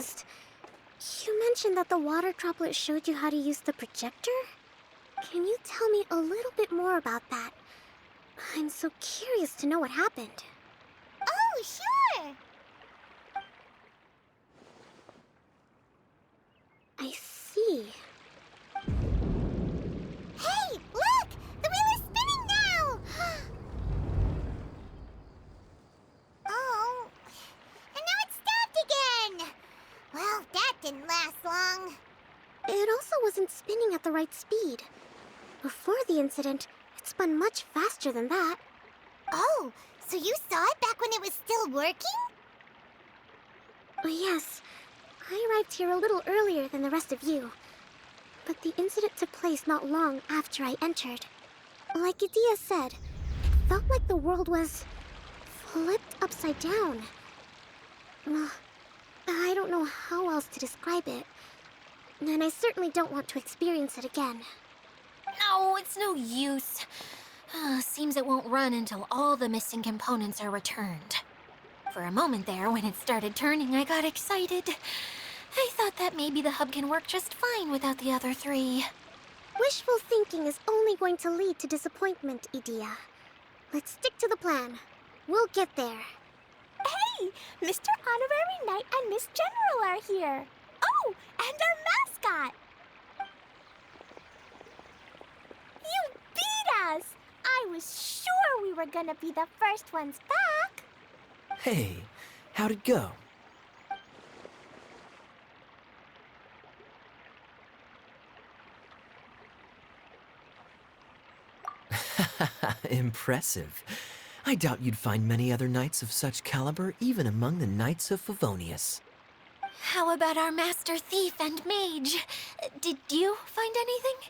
confused. You mentioned that the water droplet showed you how to use the projector? Can you tell me a little bit more about that? I'm so curious to know what happened. Oh, sure! I see. Hey, look! The wheel is spinning now! Oh, and now it's stopped again! Well, that didn't last long. It also wasn't spinning at the right speed. Before the incident, it spun much faster than that. Oh, so you saw it back when it was still working? Yes, I arrived here a little earlier than the rest of you. But the incident took place not long after I entered. Like Idia said, it felt like the world was flipped upside down. Well, I don't know how else to describe it. And I certainly don't want to experience it again. No, it's no use. Seems it won't run until all the missing components are returned. For a moment there, when it started turning, I got excited. I thought that maybe the hub can work just fine without the other three. Wishful thinking is only going to lead to disappointment, Idia. Let's stick to the plan. We'll get there. Hey, Mr. Honorary Knight and Miss General are here. Oh, and our mascot. You beat us! I was sure we were gonna be the first ones back. Hey, how'd it go? Impressive. I doubt you'd find many other knights of such caliber even among the Knights of Favonius. How about our master thief and mage? Did you find anything?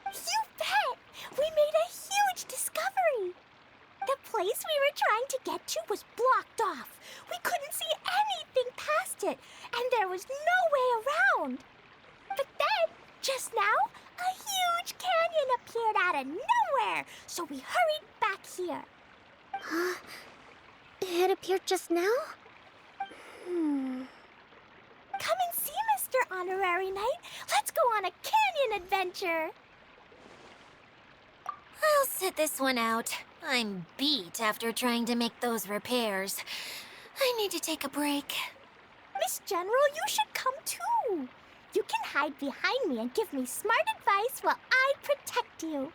You bet! We made a huge discovery. The place we were trying to get to was blocked off. We couldn't see anything past it, and there was no way around. But then, just now, a huge canyon appeared out of nowhere, so we hurried back here. It appeared just now? Come and see, Mr. Honorary Knight. Let's go on a canyon adventure. I'll sit this one out. I'm beat after trying to make those repairs. I need to take a break. Miss General, you should come too. You can hide behind me and give me smart advice while I protect you.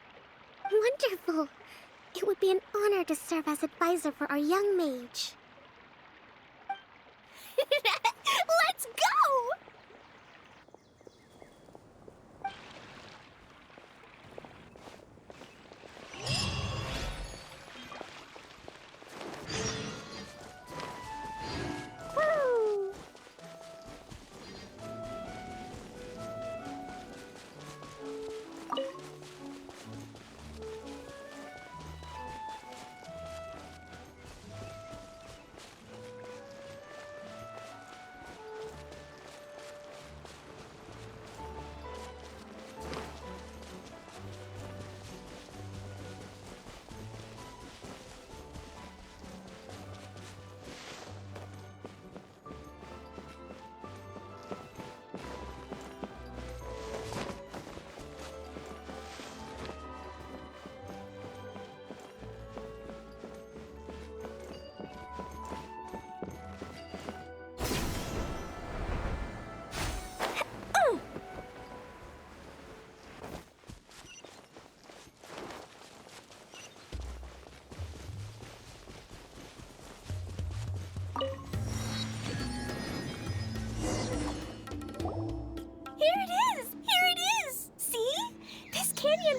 Wonderful. It would be an honor to serve as advisor for our young mage. Let's go! Woo!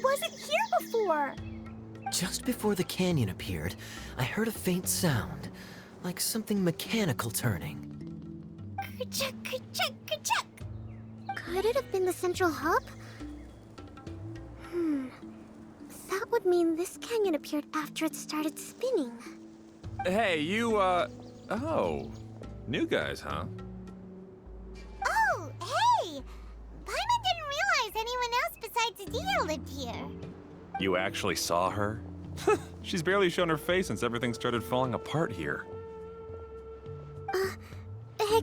Wasn't here before. Just before the canyon appeared, I heard a faint sound, like something mechanical turning. Ka-chuck, ka-chuck, ka-chuck. Could it have been the central hub? That would mean this canyon appeared after it started spinning. Hey, you, oh. New guys, huh? Oh, hey! Paimon didn't realize anyone else besides Adia lived here. You actually saw her? She's barely shown her face since everything started falling apart here.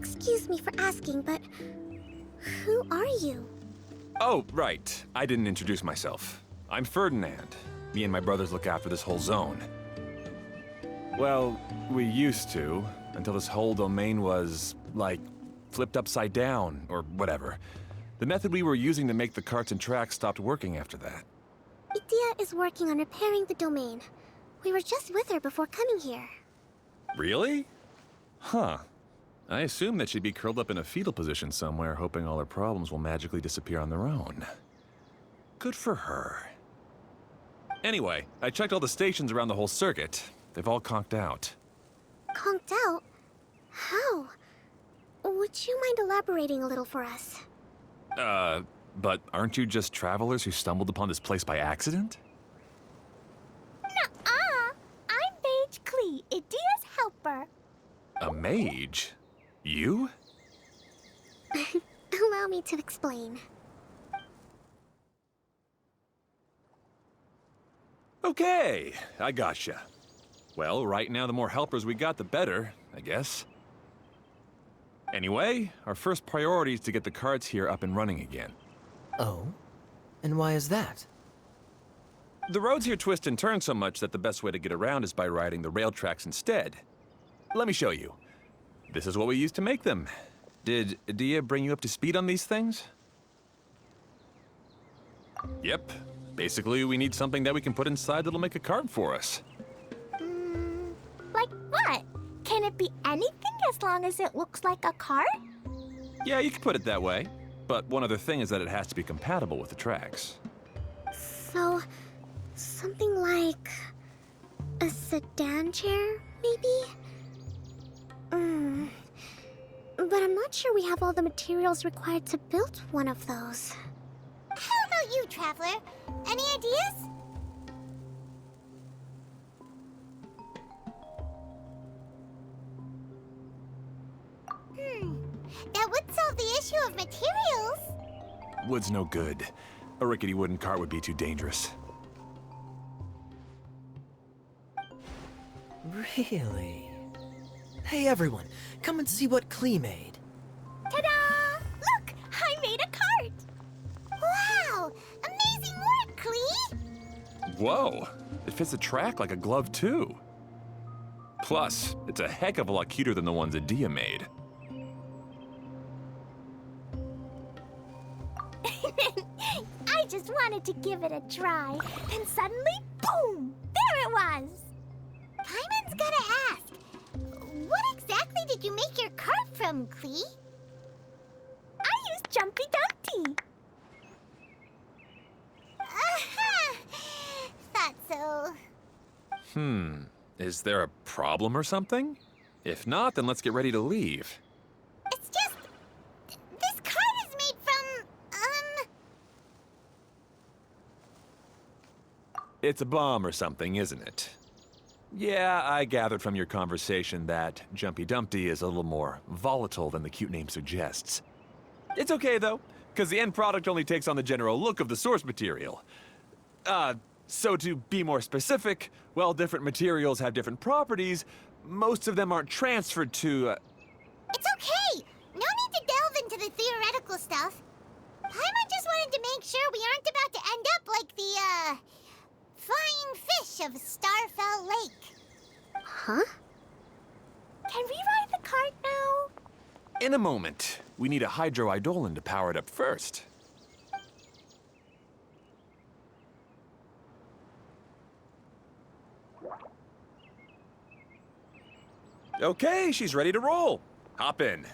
Excuse me for asking, but who are you? Oh, right. I didn't introduce myself. I'm Ferdinand. Me and my brothers look after this whole zone. Well, we used to, until this whole domain was, like, flipped upside down, or whatever. The method we were using to make the carts and tracks stopped working after that. Idia is working on repairing the domain. We were just with her before coming here. Really? Huh. I assume that she'd be curled up in a fetal position somewhere, hoping all her problems will magically disappear on their own. Good for her. Anyway, I checked all the stations around the whole circuit. They've all conked out. Conked out? How? Would you mind elaborating a little for us? But aren't you just travelers who stumbled upon this place by accident? Nuh-uh. I'm Mage Klee, Idia's helper. A mage? You? Allow me to explain. Okay, I gotcha. Well, right now the more helpers we got, the better, I guess. Anyway, our first priority is to get the carts here up and running again. Oh? And why is that? The roads here twist and turn so much that the best way to get around is by riding the rail tracks instead. Let me show you. This is what we used to make them. Did Idia bring you up to speed on these things? Yep. Basically, we need something that we can put inside that'll make a cart for us. Like what? Can it be anything as long as it looks like a cart? Yeah, you can put it that way. But one other thing is that it has to be compatible with the tracks. So, something like a sedan chair, maybe? But I'm not sure we have all the materials required to build one of those. How about you, Traveler? Any ideas? That would solve the issue of materials. Wood's no good. A rickety wooden cart would be too dangerous. Really? Hey everyone, come and see what Klee made. Ta-da! Look, I made a cart. Wow! Amazing work, Klee! Whoa! It fits the track like a glove, too. Plus, it's a heck of a lot cuter than the ones Idia made. I just wanted to give it a try, and suddenly, boom! There it was! Paimon's gotta ask, what exactly did you make your cart from, Klee? I used Jumpy Dumpty. Aha! Thought so. Is there a problem or something? If not, then let's get ready to leave. It's just, this cart is made from, It's a bomb or something, isn't it? Yeah, I gathered from your conversation that Jumpy Dumpty is a little more volatile than the cute name suggests. It's okay, though, because the end product only takes on the general look of the source material. So to be more specific, while different materials have different properties, most of them aren't transferred to, It's okay! No need to delve into the theoretical stuff. Paimon just wanted to make sure we aren't about to end up like the, flying fish of Starfell Lake. Huh? Can we ride the cart now? In a moment. We need a hydroidolin to power it up first. Okay, she's ready to roll. Hop in.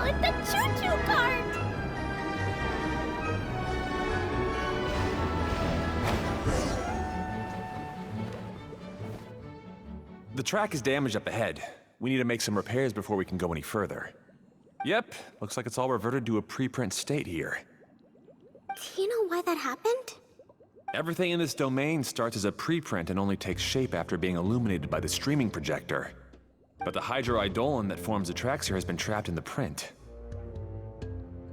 it the choo-choo cart! The track is damaged up ahead. We need to make some repairs before we can go any further. Yep, looks like it's all reverted to a preprint state here. Do you know why that happened? Everything in this domain starts as a preprint and only takes shape after being illuminated by the streaming projector. But the hydroidolin that forms the tracks here has been trapped in the print.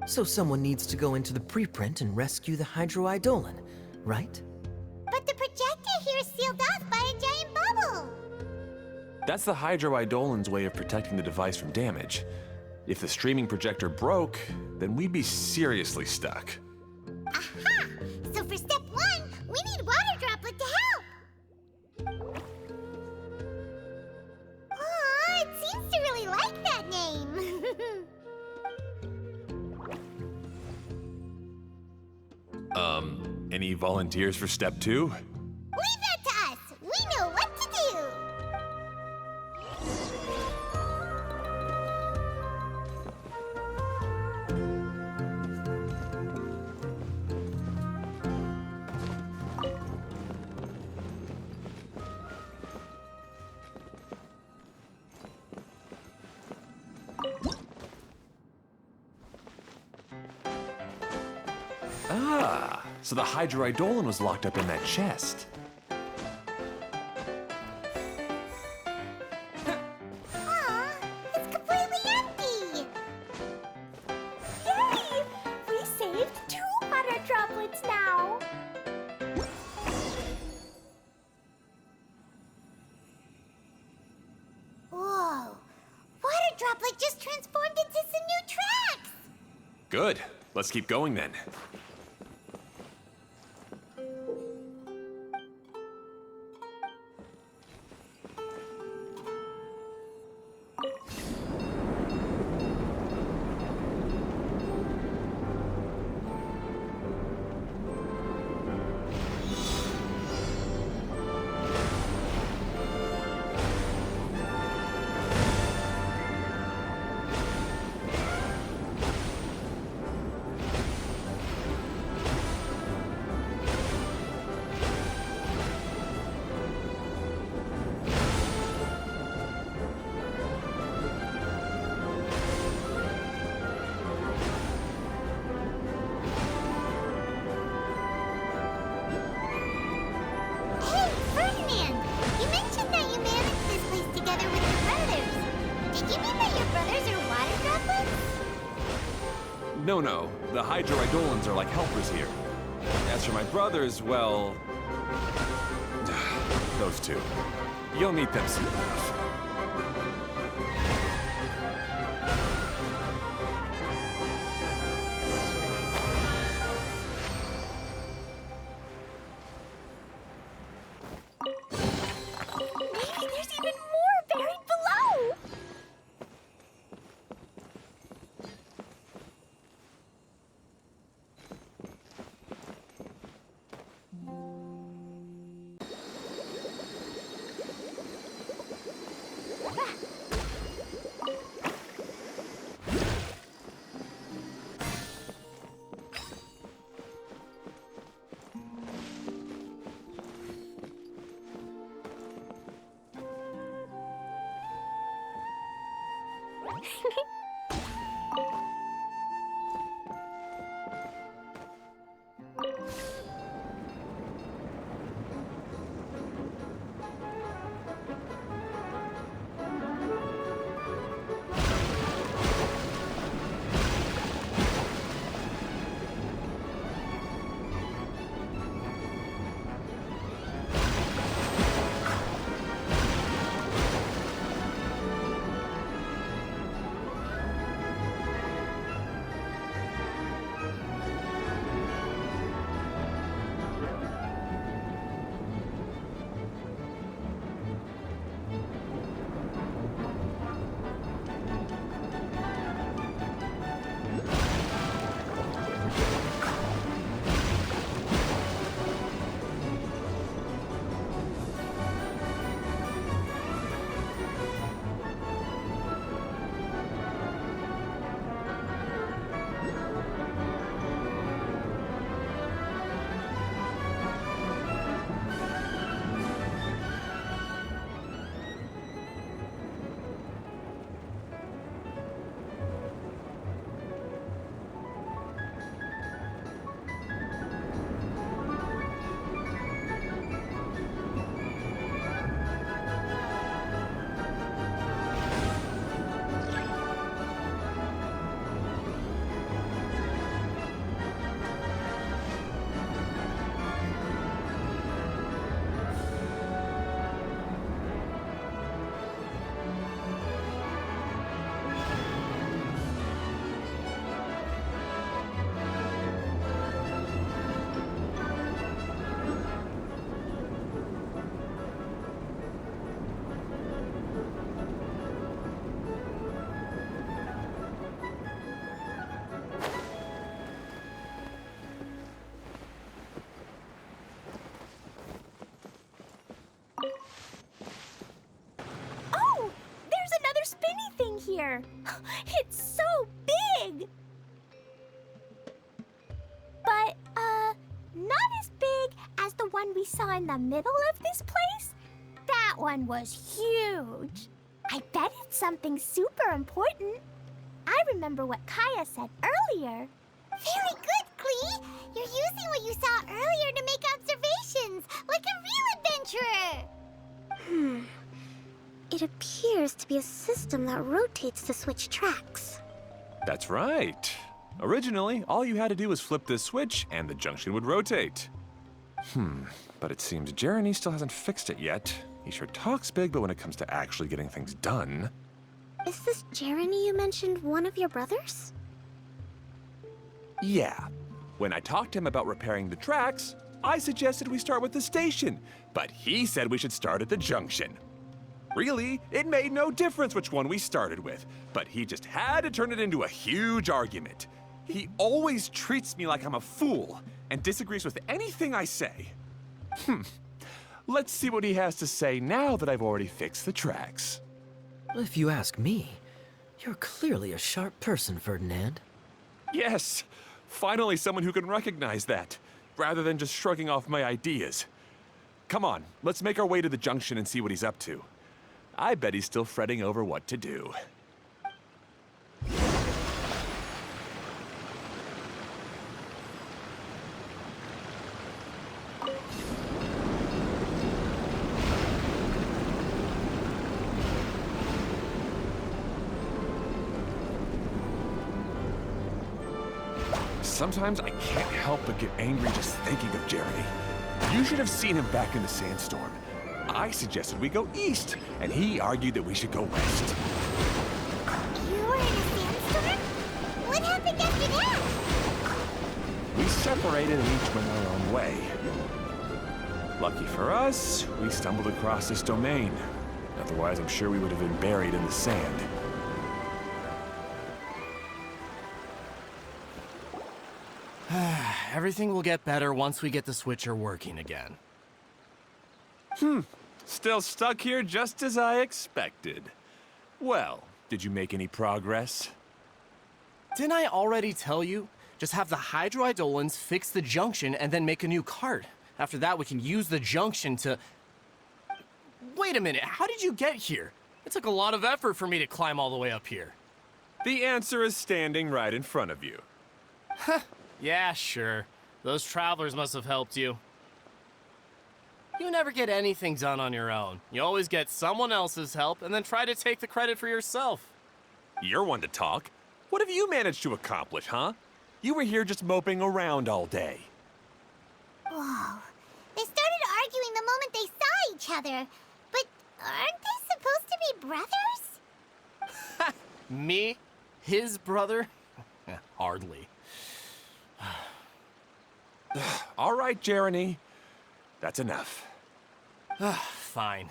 So someone needs to go into the preprint and rescue the hydroidolin, right? But the projector here is sealed off by a giant bubble! That's the hydroidolin's way of protecting the device from damage. If the streaming projector broke, then we'd be seriously stuck. Aha! So for step 1, we need Water Droplet to help! Aw, it seems to really like that name! Any volunteers for step 2? Leave that to us! We know what to do! Ah, so the hydroidolin was locked up in that chest. Aw, it's completely empty! Yay! We saved 2 water droplets now! Whoa! Water Droplet just transformed into some new tracks! Good. Let's keep going then. Hey, Ferdinand! You mentioned that you managed this place together with your brothers. Did you mean that your brothers are water droplets? No. The hydroidolins are like helpers here. As for my brothers, well... those two. You'll meet them soon enough. Maybe there's even more buried below! anything here. It's so big. But, not as big as the one we saw in the middle of this place. That one was huge. I bet it's something super important. I remember what Kaya said earlier. Very good, Klee! You're using what you saw earlier to make observations, like a real adventurer! It appears to be a system that rotates to switch tracks. That's right. Originally, all you had to do was flip this switch and the junction would rotate. But it seems Jeremy still hasn't fixed it yet. He sure talks big, but when it comes to actually getting things done... Is this Jeremy you mentioned one of your brothers? Yeah. When I talked to him about repairing the tracks, I suggested we start with the station, but he said we should start at the junction. Really, it made no difference which one we started with, but he just had to turn it into a huge argument. He always treats me like I'm a fool and disagrees with anything I say. Let's see what he has to say now that I've already fixed the tracks. If you ask me, you're clearly a sharp person, Ferdinand. Yes, finally someone who can recognize that, rather than just shrugging off my ideas. Come on, let's make our way to the junction and see what he's up to. I bet he's still fretting over what to do. Sometimes I can't help but get angry just thinking of Jeremy. You should have seen him back in the sandstorm. I suggested we go east, and he argued that we should go west. You were in a sandstorm? What happened after that? We separated and each went our own way. Lucky for us, we stumbled across this domain. Otherwise, I'm sure we would have been buried in the sand. Everything will get better once we get the switcher working again. Still stuck here just as I expected. Well, did you make any progress? Didn't I already tell you? Just have the hydroidolins fix the junction and then make a new cart. After that, we can use the junction to... Wait a minute, how did you get here? It took a lot of effort for me to climb all the way up here. The answer is standing right in front of you. Yeah, sure. Those travelers must have helped you. You never get anything done on your own. You always get someone else's help and then try to take the credit for yourself. You're one to talk. What have you managed to accomplish, huh? You were here just moping around all day. Whoa. They started arguing the moment they saw each other. But aren't they supposed to be brothers? Me? His brother? Hardly. All right, Jeremy. That's enough. Fine.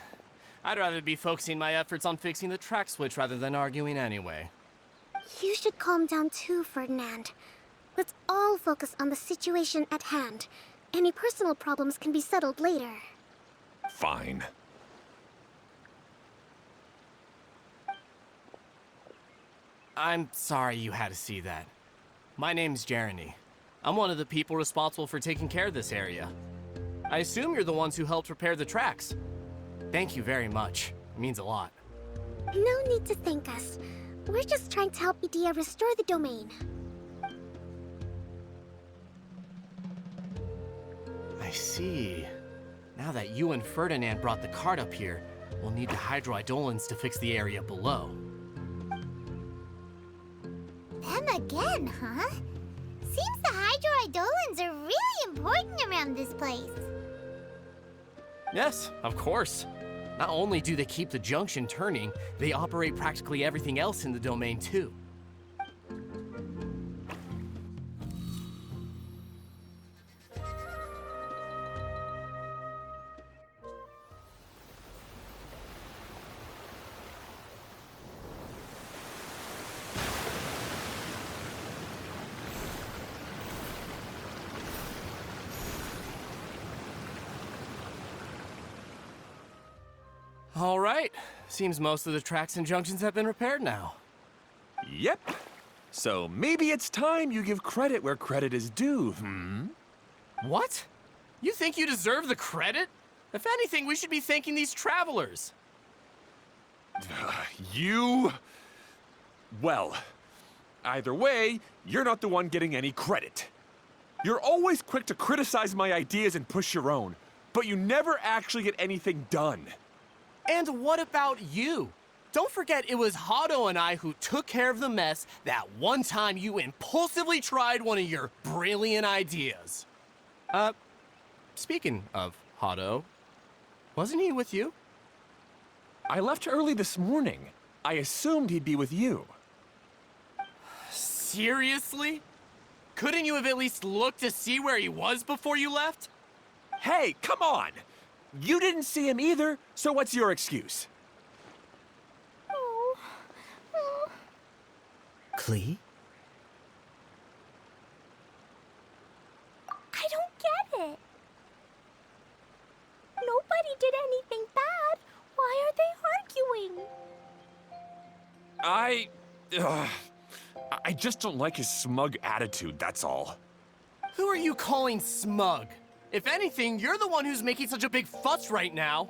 I'd rather be focusing my efforts on fixing the track switch rather than arguing anyway. You should calm down too, Ferdinand. Let's all focus on the situation at hand. Any personal problems can be settled later. Fine. I'm sorry you had to see that. My name's Jeremy. I'm one of the people responsible for taking care of this area. I assume you're the ones who helped repair the tracks. Thank you very much. It means a lot. No need to thank us. We're just trying to help Edea restore the domain. I see. Now that you and Ferdinand brought the cart up here, we'll need the hydroidolins to fix the area below. Them again, huh? Seems the hydroidolins are really important around this place. Yes, of course. Not only do they keep the junction turning, they operate practically everything else in the domain too. All right. Seems most of the tracks and junctions have been repaired now. Yep. So maybe it's time you give credit where credit is due, What? You think you deserve the credit? If anything, we should be thanking these travelers. You... Well, either way, you're not the one getting any credit. You're always quick to criticize my ideas and push your own, but you never actually get anything done. And what about you? Don't forget it was Hado and I who took care of the mess that one time you impulsively tried one of your brilliant ideas. Speaking of Hado, wasn't he with you? I left early this morning. I assumed he'd be with you. Seriously? Couldn't you have at least looked to see where he was before you left? Hey, come on! You didn't see him either, so what's your excuse? Oh. Oh. Klee? I don't get it. Nobody did anything bad. Why are they arguing? I just don't like his smug attitude, that's all. Who are you calling smug? If anything, you're the one who's making such a big fuss right now.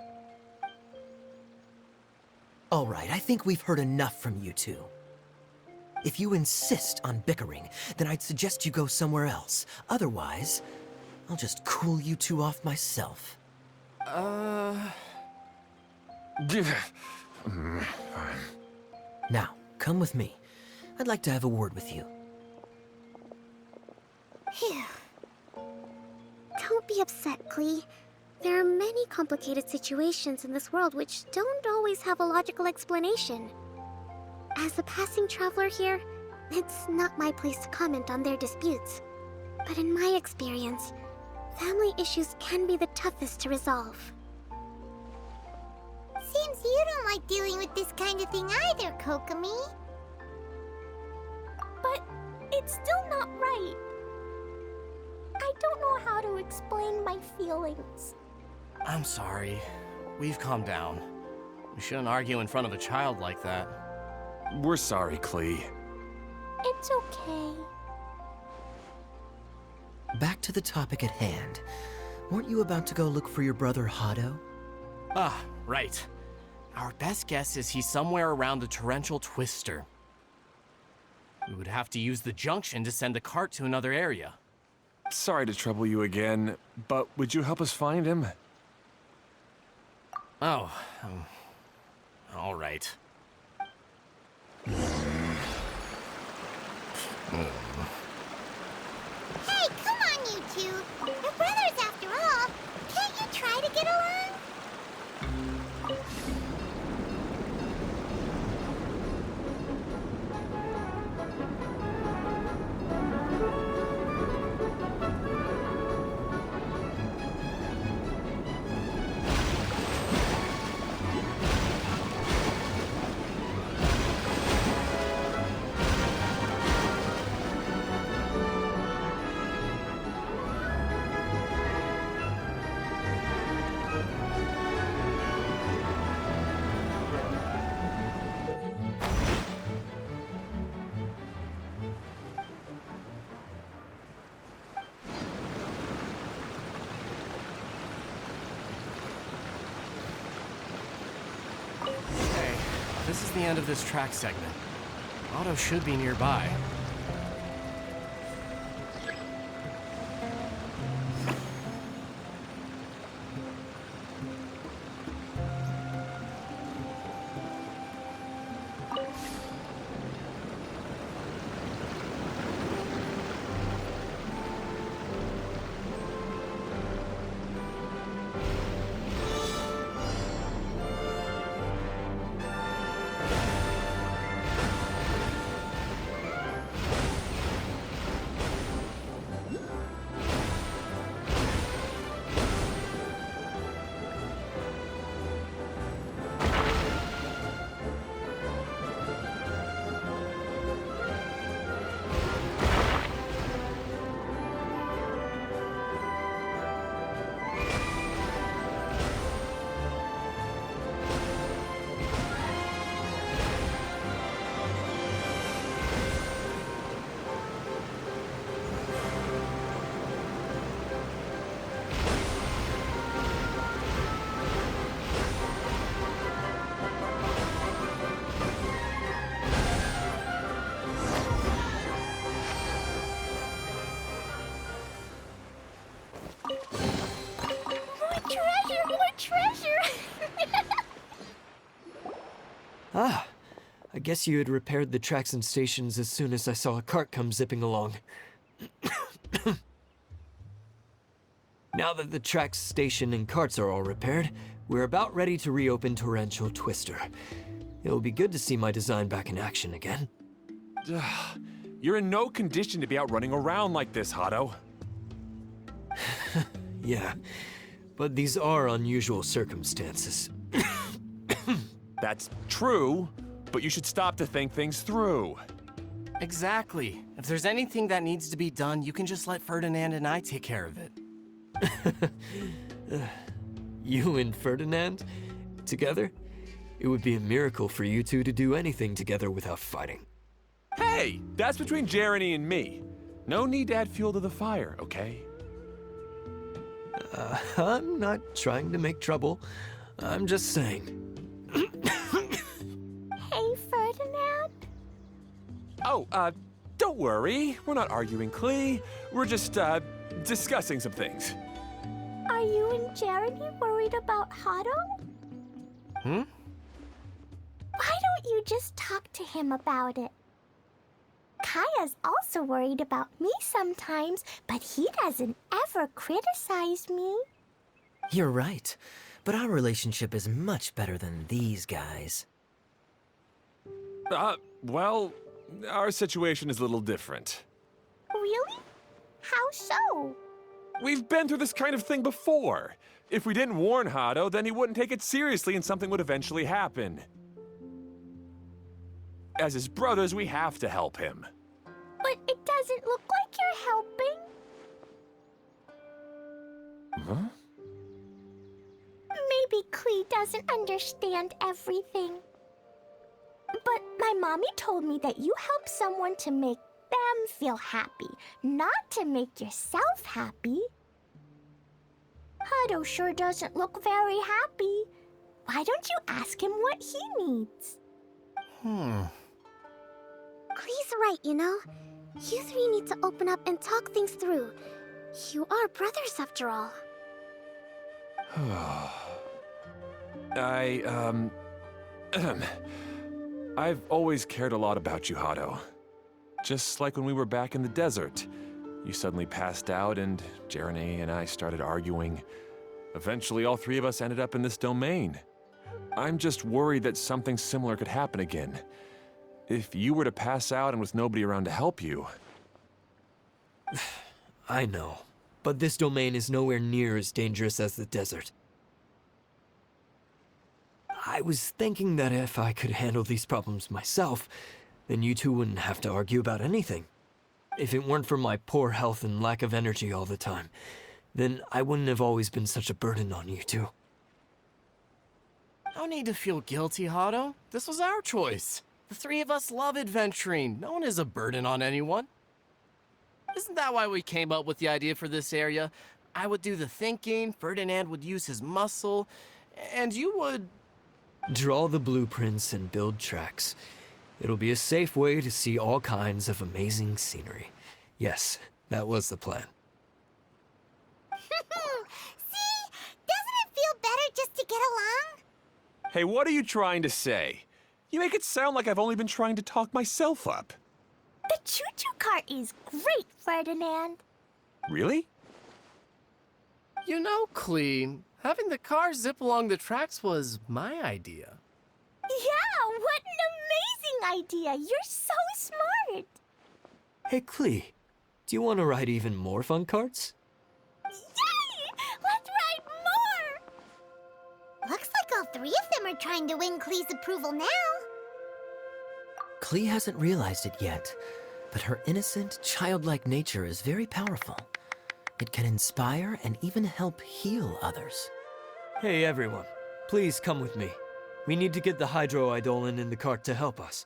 All right, I think we've heard enough from you two. If you insist on bickering, then I'd suggest you go somewhere else. Otherwise, I'll just cool you two off myself. Now, come with me. I'd like to have a word with you. Phew. Don't be upset, Klee. There are many complicated situations in this world which don't always have a logical explanation. As a passing traveler here, it's not my place to comment on their disputes. But in my experience, family issues can be the toughest to resolve. Seems you don't like dealing with this kind of thing either, Kokomi. But it's still not right. I don't know how to explain my feelings. I'm sorry. We've calmed down. We shouldn't argue in front of a child like that. We're sorry, Klee. It's okay. Back to the topic at hand. Weren't you about to go look for your brother Hado? Ah, right. Our best guess is he's somewhere around the torrential twister. We would have to use the junction to send the cart to another area. Sorry to trouble you again, but would you help us find him? Oh, all right. Hey, come on, you two. You're brothers after all. Can't you try to get along? Okay, this is the end of this track segment. Otto should be nearby. guess you had repaired the tracks and stations as soon as I saw a cart come zipping along. Now that the tracks, station, and carts are all repaired, we're about ready to reopen Torrential Twister. It'll be good to see my design back in action again. You're in no condition to be out running around like this, Hado. Yeah, but these are unusual circumstances. That's true, but you should stop to think things through. Exactly. If there's anything that needs to be done, you can just let Ferdinand and I take care of it. You and Ferdinand? Together? It would be a miracle for you two to do anything together without fighting. Hey, that's between Jeremy and me. No need to add fuel to the fire, okay? I'm not trying to make trouble. I'm just saying. Hey, Ferdinand. Oh, don't worry. We're not arguing, Klee. We're just, discussing some things. Are you and Jeremy worried about Hado? Hmm? Why don't you just talk to him about it? Kaya's also worried about me sometimes, but he doesn't ever criticize me. You're right, but our relationship is much better than these guys. Well, our situation is a little different. Really? How so? We've been through this kind of thing before. If we didn't warn Hado, then he wouldn't take it seriously and something would eventually happen. As his brothers, we have to help him. But it doesn't look like you're helping. Huh? Maybe Klee doesn't understand everything. But my mommy told me that you help someone to make them feel happy, not to make yourself happy. Hado sure doesn't look very happy. Why don't you ask him what he needs? Klee's right, you know. You three need to open up and talk things through. You are brothers after all. I've always cared a lot about you, Hado. Just like when we were back in the desert. You suddenly passed out and Jeremy and I started arguing. Eventually, all three of us ended up in this domain. I'm just worried that something similar could happen again. If you were to pass out and with nobody around to help you... I know, but this domain is nowhere near as dangerous as the desert. I was thinking that if I could handle these problems myself, then you two wouldn't have to argue about anything. If it weren't for my poor health and lack of energy all the time, then I wouldn't have always been such a burden on you two. No need to feel guilty, Hado. This was our choice. The three of us love adventuring. No one is a burden on anyone. Isn't that why we came up with the idea for this area? I would do the thinking, Ferdinand would use his muscle, and you would... Draw the blueprints and build tracks. It'll be a safe way to see all kinds of amazing scenery. Yes, that was the plan. See? Doesn't it feel better just to get along? Hey, what are you trying to say? You make it sound like I've only been trying to talk myself up. The choo-choo cart is great, Ferdinand. Really? You know, Klee, having the car zip along the tracks was my idea. Yeah, what an amazing idea. You're so smart. Hey, Klee, do you want to ride even more fun carts? Yay! Let's ride more! Looks like all three of them are trying to win Klee's approval now. Klee hasn't realized it yet, but her innocent, childlike nature is very powerful. It can inspire and even help heal others. Hey, everyone, please come with me. We need to get the hydroidolin in the cart to help us.